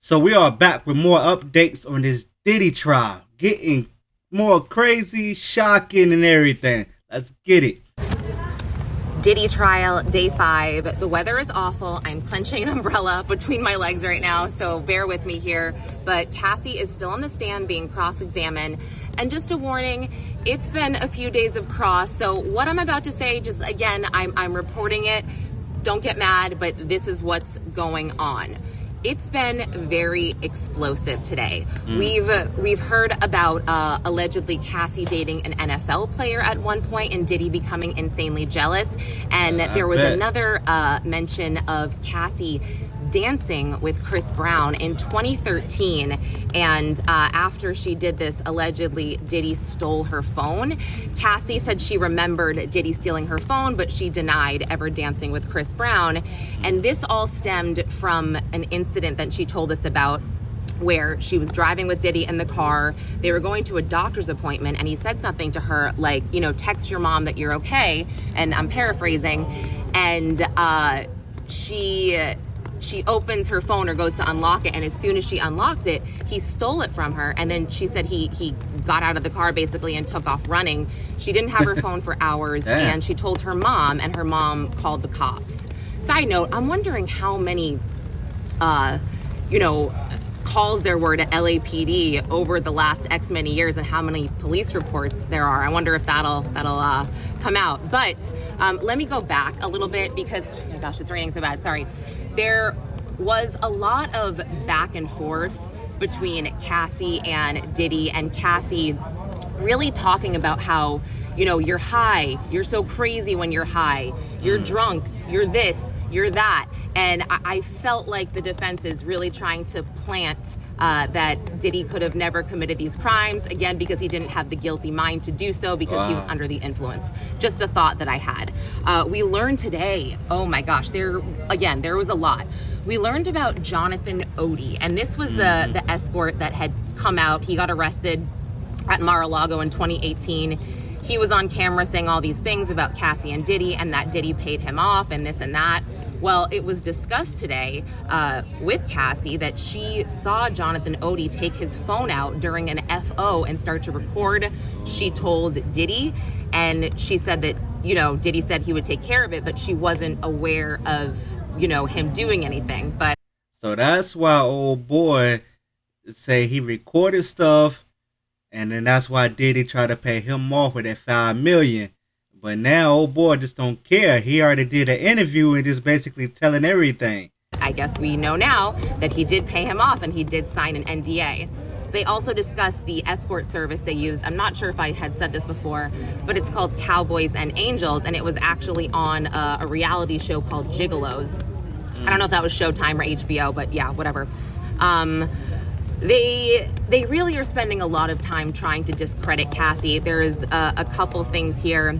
So we are back with more updates on this Diddy trial. Getting more crazy, shocking, and everything. Let's get it. Diddy trial, day 5. The weather is awful. I'm clenching an umbrella between my legs right now, so bear with me here. But Cassie is still on the stand being cross-examined. And just a warning, it's been a few days of cross, so what I'm about to say, just again, I'm reporting it. Don't get mad, but this is what's going on. It's been very explosive today. We've heard about allegedly Cassie dating an NFL player at one point and Diddy becoming insanely jealous. And there was another mention of Cassie dancing with Chris Brown in 2013. And after she did this, allegedly Diddy stole her phone. Cassie said she remembered Diddy stealing her phone, but she denied ever dancing with Chris Brown. And this all stemmed from an incident that she told us about where she was driving with Diddy in the car. They were going to a doctor's appointment and he said something to her like, you know, text your mom that you're okay. And I'm paraphrasing. And she opens her phone or goes to unlock it, and as soon as she unlocked it, he stole it from her. And then she said he got out of the car basically and took off running. She didn't have her phone for hours. And she told her mom, and her mom called the cops. Side note, I'm wondering how many calls there were to LAPD over the last X many years and how many police reports there are. I wonder if that'll come out. But let me go back a little bit because, oh my gosh, it's raining so bad, sorry. There was a lot of back and forth between Cassie and Diddy, and Cassie really talking about how, you know, you're high, you're so crazy when you're high, you're drunk, you're this, you're that. And I felt like the defense is really trying to plant that Diddy could have never committed these crimes, again, because he didn't have the guilty mind to do so because he was under the influence. Just a thought that I had. We learned today, oh my gosh, there was a lot. We learned about Jonathan Odie, and this was the escort that had come out. He got arrested at Mar-a-Lago in 2018. He was on camera saying all these things about Cassie and Diddy and that Diddy paid him off and this and that. Well, it was discussed today with Cassie that she saw Jonathan Odie take his phone out during an FO and start to record. She told Diddy, and she said that, you know, Diddy said he would take care of it, but she wasn't aware of, you know, him doing anything. But so that's why old boy say he recorded stuff, and then that's why Diddy tried to pay him off with that $5 million. But now old boy just don't care. He already did an interview and just basically telling everything. I guess we know now that he did pay him off and he did sign an NDA. They also discussed the escort service they use. I'm not sure if I had said this before, but it's called Cowboys and Angels, and it was actually on a reality show called Gigolos. I don't know if that was Showtime or HBO, but yeah, whatever. They really are spending a lot of time trying to discredit Cassie. There's a couple things here.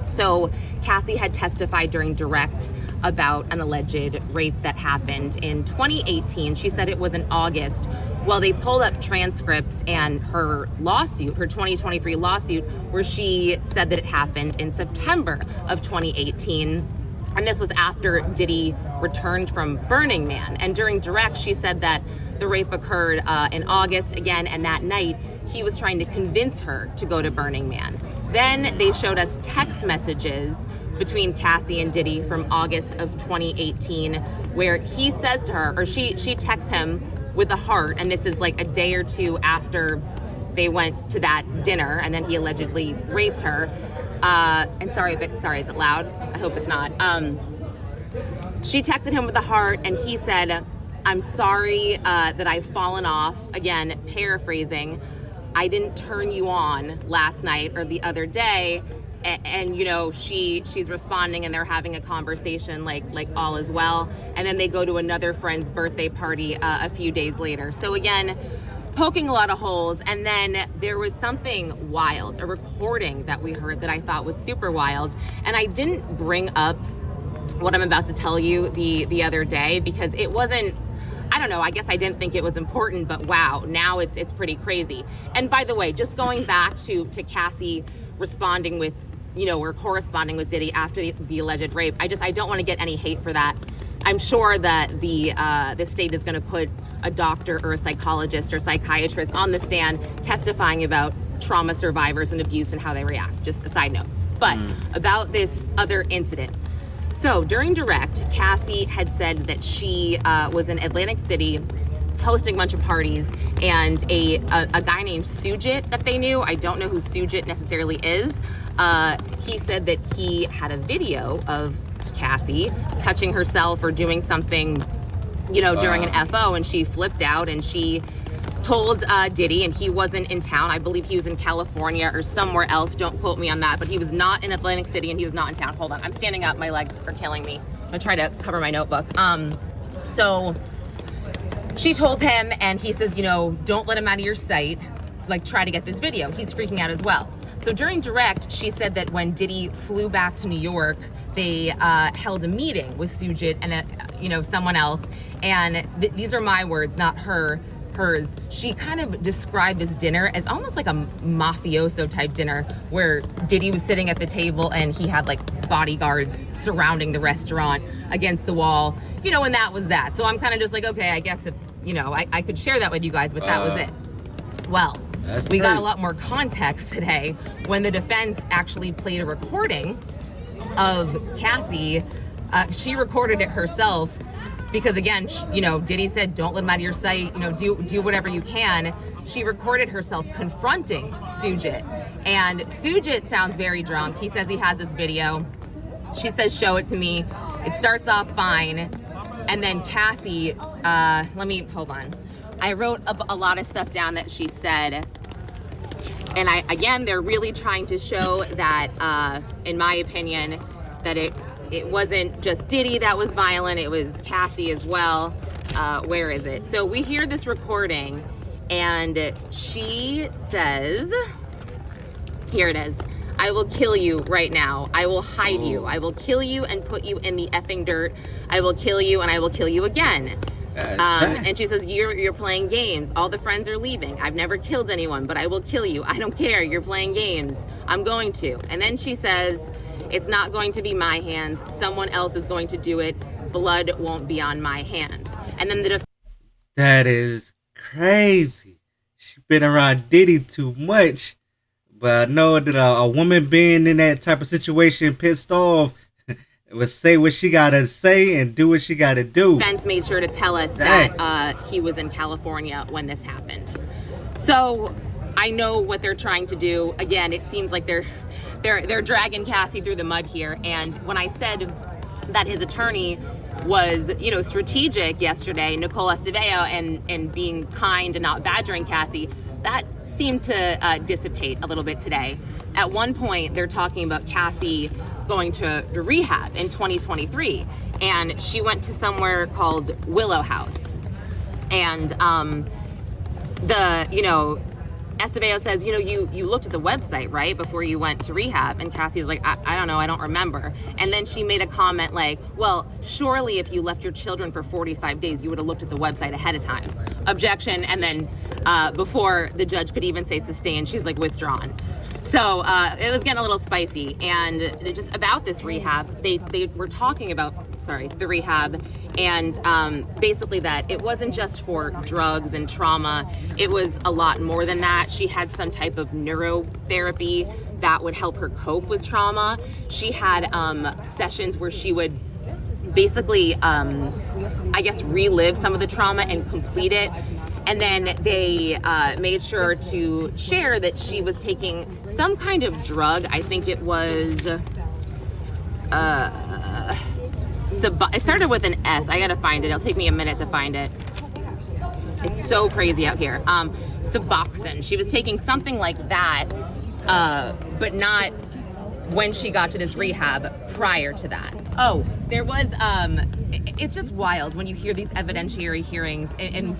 So Cassie had testified during direct about an alleged rape that happened in 2018. She said it was in August. Well, they pulled up transcripts and her lawsuit, her 2023 lawsuit, where she said that it happened in September of 2018. And this was after Diddy returned from Burning Man. And during direct, she said that the rape occurred in August again, and that night he was trying to convince her to go to Burning Man. Then they showed us text messages between Cassie and Diddy from August of 2018, where he says to her, or she texts him with a heart, and this is like a day or two after they went to that dinner, and then he allegedly raped her. And sorry, is it loud? I hope it's not. She texted him with a heart, and he said, "I'm sorry that I've fallen off." Again, paraphrasing. "I didn't turn you on last night or the other day." And you know, she's responding, and they're having a conversation like all is well. And then they go to another friend's birthday party a few days later. So again, poking a lot of holes. And then there was something wild, a recording that we heard that I thought was super wild. And I didn't bring up what I'm about to tell you the other day because it wasn't, I don't know, I guess I didn't think it was important, but wow, now it's pretty crazy. And by the way, just going back to Cassie responding with, you know, or corresponding with Diddy after the alleged rape, I don't want to get any hate for that. I'm sure that the state is going to put a doctor or a psychologist or psychiatrist on the stand testifying about trauma survivors and abuse and how they react. Just a side note. But about this other incident. So during direct, Cassie had said that she was in Atlantic City hosting a bunch of parties, and a guy named Sujit that they knew, I don't know who Sujit necessarily is, he said that he had a video of Cassie touching herself or doing something, during an FO, and she flipped out and she told Diddy, and he wasn't in town. I believe he was in California or somewhere else. Don't quote me on that, but he was not in Atlantic City and he was not in town. Hold on, I'm standing up. My legs are killing me. I'm gonna try to cover my notebook. So she told him, and he says, don't let him out of your sight. Like, try to get this video. He's freaking out as well. So during direct, she said that when Diddy flew back to New York, they held a meeting with Sujit and someone else. And these are my words, not hers. She kind of described this dinner as almost like a mafioso type dinner, where Diddy was sitting at the table and he had like bodyguards surrounding the restaurant against the wall, and that was that. So I'm kind of just like, okay, I guess if, I could share that with you guys, but that was it. Well, we got a lot more context today when the defense actually played a recording of Cassie. She recorded it herself. Because again, Diddy said, don't let him out of your sight, do whatever you can. She recorded herself confronting Sujit. And Sujit sounds very drunk. He says he has this video. She says, show it to me. It starts off fine. And then Cassie, hold on. I wrote a lot of stuff down that she said. And again, they're really trying to show that, in my opinion, that it wasn't just Diddy that was violent, it was Cassie as well. Where is it? So we hear this recording and she says, here it is. I will kill you right now. I will hide you. I will kill you and put you in the effing dirt. I will kill you and I will kill you again. And she says, you're playing games. All the friends are leaving. I've never killed anyone, but I will kill you. I don't care. You're playing games. I'm going to. And then she says, it's not going to be my hands. Someone else is going to do it. Blood won't be on my hands. And then that is crazy. She's been around Diddy too much. But I know that a woman being in that type of situation, pissed off, would say what she gotta say and do what she gotta do. Defense made sure to tell us that he was in California when this happened. So I know what they're trying to do. Again, it seems like they're dragging Cassie through the mud here. And when I said that his attorney was, strategic yesterday, Nicole Esteveo, and being kind and not badgering Cassie, that seemed to dissipate a little bit today. At one point, they're talking about Cassie going to rehab in 2023, and she went to somewhere called Willow House. And Esteveo says, you looked at the website, right, before you went to rehab? And Cassie's like, I don't know, I don't remember. And then she made a comment like, well, surely if you left your children for 45 days, you would have looked at the website ahead of time. Objection. And then before the judge could even say sustained, she's like, withdrawn. So it was getting a little spicy. And just about this rehab, they were talking about, the rehab, and basically that it wasn't just for drugs and trauma. It was a lot more than that. She had some type of neurotherapy that would help her cope with trauma. She had sessions where she would basically, relive some of the trauma and complete it. And then they made sure to share that she was taking some kind of drug. I think it was, it started with an S. I gotta find it. It'll take me a minute to find it. It's so crazy out here. Suboxone. She was taking something like that, but not when she got to this rehab prior to that. Oh, there was, it's just wild when you hear these evidentiary hearings in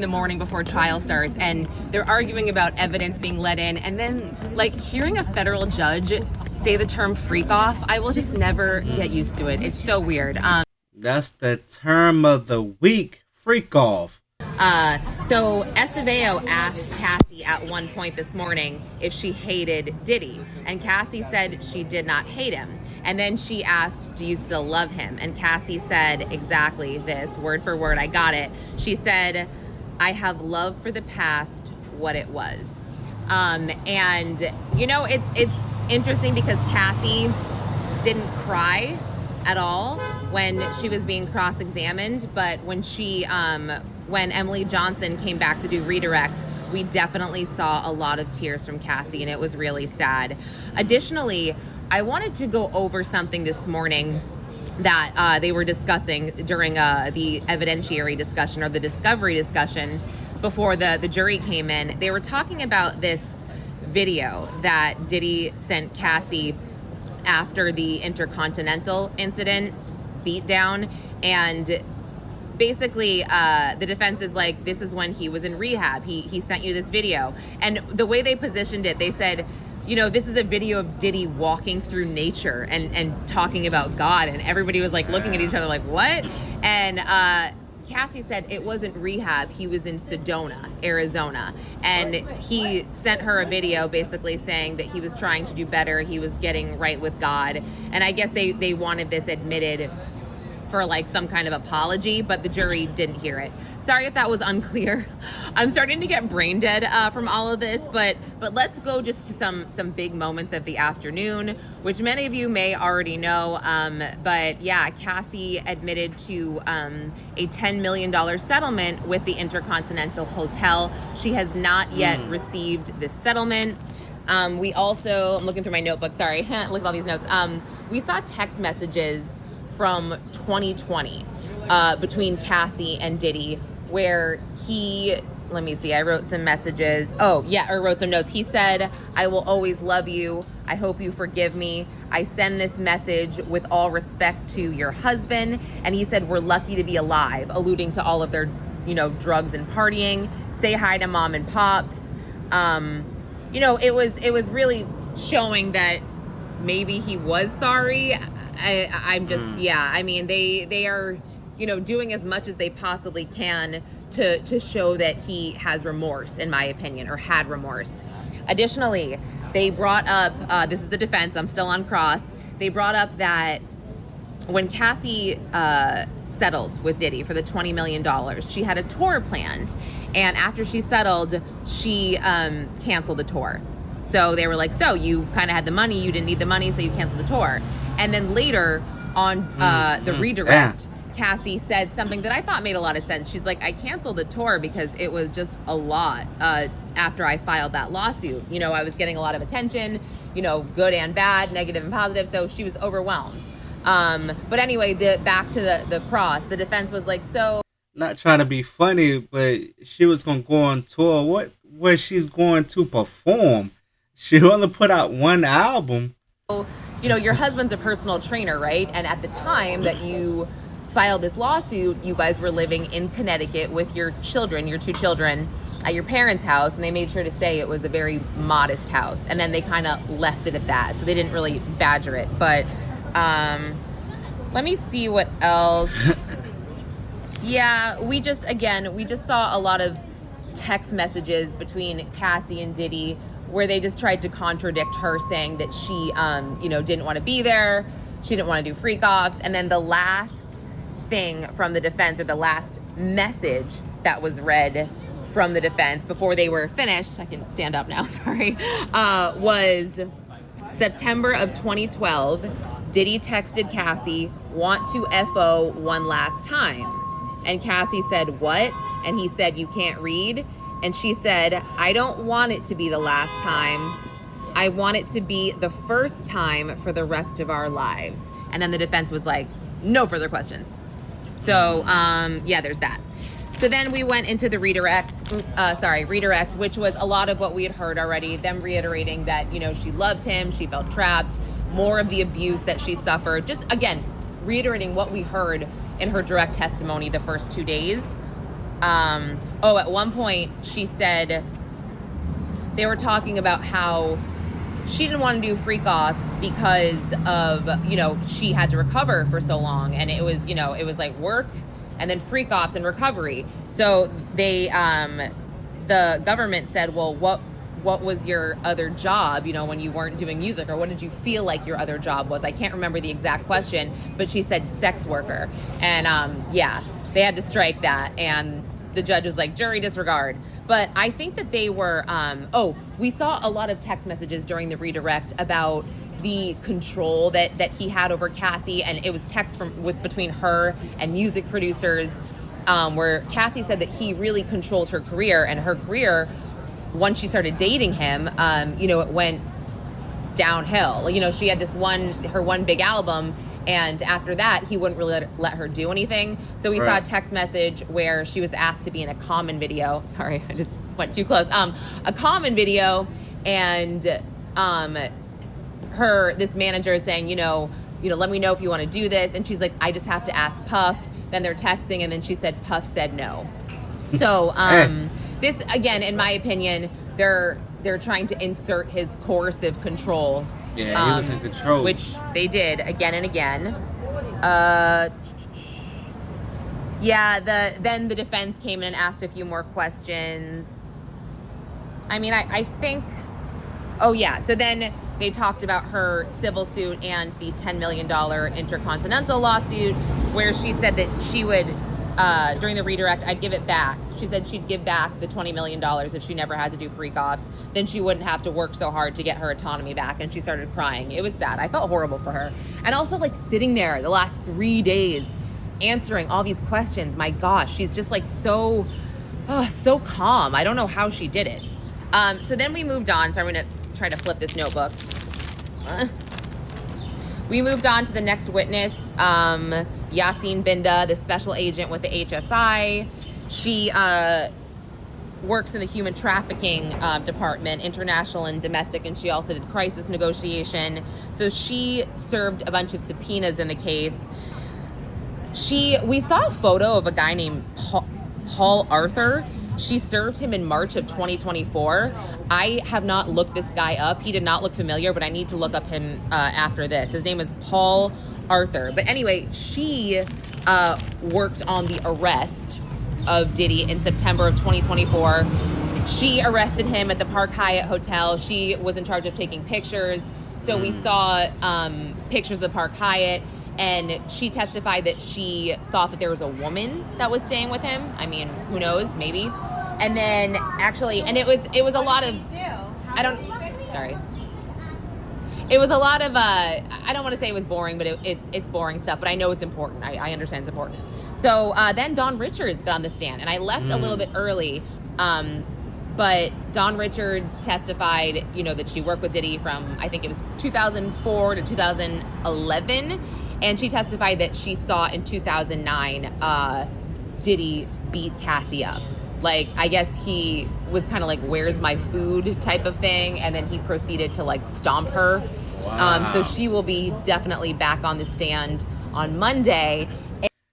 the morning before trial starts, and they're arguing about evidence being let in, and then hearing a federal judge say the term freak off, I will just never get used to it. It's so weird. That's the term of the week, freak off. So Esteveo asked Cassie at one point this morning if she hated Diddy, and Cassie said she did not hate him. And then she asked, do you still love him? And Cassie said exactly this, word for word, I got it. She said, I have love for the past, what it was. And you know, it's interesting because Cassie didn't cry at all when she was being cross-examined, but when when Emily Johnson came back to do redirect, we definitely saw a lot of tears from Cassie, and it was really sad. Additionally, I wanted to go over something this morning that they were discussing during the evidentiary discussion, or the discovery discussion, before the jury came in. They were talking about this video that Diddy sent Cassie after the Intercontinental incident beatdown, and basically the defense is like, this is when he was in rehab. He sent you this video. And the way they positioned it, they said, you know, this is a video of Diddy walking through nature and talking about God. And everybody was like looking at each other like, what? And Cassie said it wasn't rehab. He was in Sedona, Arizona. And he sent her a video basically saying that he was trying to do better. He was getting right with God. And I guess they wanted this admitted for like some kind of apology, but the jury didn't hear it. Sorry if that was unclear. I'm starting to get brain dead from all of this, but let's go just to some big moments of the afternoon, which many of you may already know. But yeah, Cassie admitted to a $10 million settlement with the Intercontinental Hotel. She has not yet received this settlement. We also, I'm looking through my notebook, sorry, look at all these notes. We saw text messages from 2020 between Cassie and Diddy, where let me see, I wrote some messages. Oh yeah, I wrote some notes. He said, I will always love you. I hope you forgive me. I send this message with all respect to your husband. And he said, we're lucky to be alive, alluding to all of their, you know, drugs and partying. Say hi to mom and pops. You know, it was really showing that maybe he was sorry. I'm just, yeah, I mean, they are, you know, doing as much as they possibly can to show that he has remorse, in my opinion, or had remorse. Additionally, they brought up, this is the defense, I'm still on cross, they brought up that when Cassie settled with Diddy for the $20 million, she had a tour planned, and after she settled, she canceled the tour. So they were like, so you kind of had the money, you didn't need the money, so you canceled the tour. And then later on the redirect, Cassie said something that I thought made a lot of sense. She's like, I canceled the tour because it was just a lot after I filed that lawsuit. You know, I was getting a lot of attention, you know, good and bad, negative and positive. So she was overwhelmed. But anyway, back to the cross, the defense was like, so. Not trying to be funny, but she was going to go on tour. What was she's going to perform? She only put out one album. You know, your husband's a personal trainer, right? And at the time that you filed this lawsuit, you guys were living in Connecticut with your children, your two children, at your parents' house, and they made sure to say it was a very modest house. And then they kind of left it at that, so they didn't really badger it. But let me see what else. Yeah, we just saw a lot of text messages between Cassie and Diddy where they just tried to contradict her, saying that she, you know, didn't want to be there. She didn't want to do freak offs. And then the last thing from the defense, or the last message that was read from the defense before they were finished, I can stand up now, sorry, was September of 2012. Diddy texted Cassie, want to FO one last time. And Cassie said, what? And he said, you can't read? And she said, I don't want it to be the last time. I want it to be the first time for the rest of our lives. And then the defense was like, no further questions. So, yeah, there's that. So then we went into the redirect, which was a lot of what we had heard already, them reiterating that, you know, she loved him, she felt trapped, more of the abuse that she suffered. Just, again, reiterating what we heard in her direct testimony the first 2 days. At one point she said they were talking about how she didn't want to do freak offs because of, you know, she had to recover for so long, and it was, you know, it was like work and then freak offs and recovery. So they, the government said, well, what was your other job, you know, when you weren't doing music, or what did you feel like your other job was? I can't remember the exact question, but she said sex worker. And yeah, they had to strike that. And the judge was like, jury disregard. But I think that they were, we saw a lot of text messages during the redirect about the control that he had over Cassie, and it was text between her and music producers, where Cassie said that he really controlled her career, and her career, once she started dating him, it went downhill. She had her one big album, and after that, he wouldn't really let her do anything. So we saw a text message where she was asked to be in a Common video. Sorry, I just went too close. A Common video, and this manager is saying, let me know if you want to do this. And she's like, I just have to ask Puff. Then they're texting, and then she said Puff said no. So this, again, in my opinion, they're trying to insert his coercive control. Yeah, he was in control. Which they did again and again. Then the defense came in and asked a few more questions. I mean, I think... Oh, yeah. So then they talked about her civil suit and the $10 million intercontinental lawsuit, where she said that she would, during the redirect, I'd give it back. She said she'd give back the $20 million if she never had to do freak-offs. Then she wouldn't have to work so hard to get her autonomy back. And she started crying. It was sad. I felt horrible for her. And also, sitting there the last 3 days answering all these questions. My gosh, she's just so calm. I don't know how she did it. So then we moved on. So I'm going to try to flip this notebook. We moved on to the next witness, Yasin Binda, the special agent with the HSI. She works in the human trafficking department, international and domestic, and she also did crisis negotiation. So she served a bunch of subpoenas in the case. We saw a photo of a guy named Paul Arthur. She served him in March of 2024. I have not looked this guy up. He did not look familiar, but I need to look up him after this. His name is Paul Arthur. But anyway, she worked on the arrest of Diddy in September of 2024. She arrested him at the Park Hyatt Hotel. She was in charge of taking pictures. So we saw pictures of the Park Hyatt, and she testified that she thought that there was a woman that was staying with him. I mean, who knows, maybe. And then actually, and it was a lot of, it was a lot of, I don't want to say it was boring, but it's boring stuff, but I know it's important. I understand it's important. So then Dawn Richards got on the stand, and I left a little bit early, but Dawn Richards testified, that she worked with Diddy from, I think it was 2004 to 2011, and she testified that she saw in 2009 Diddy beat Cassie up. I guess he was kind of where's my food type of thing, and then he proceeded to stomp her. Wow. So she will be definitely back on the stand on Monday.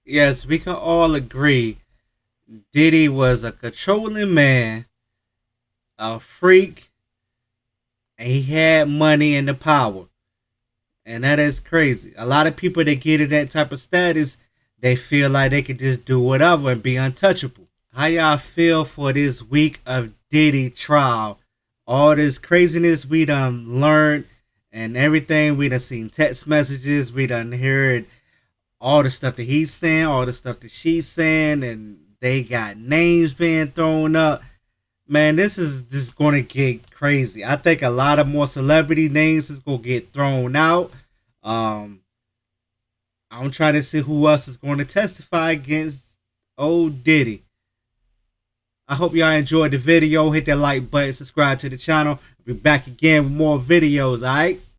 Yes, we can all agree Diddy was a controlling man, a freak, and he had money and the power. And that is crazy. A lot of people that get in that type of status, they feel like they can just do whatever and be untouchable. How y'all feel for this week of Diddy trial? All this craziness we done learned and everything. We done seen text messages. We done heard all the stuff that he's saying, all the stuff that she's saying, and they got names being thrown up. Man, this is just going to get crazy. I think a lot of more celebrity names is going to get thrown out. I'm trying to see who else is going to testify against old Diddy. I hope y'all enjoyed the video. Hit that like button, subscribe to the channel. I'll be back again with more videos, alright?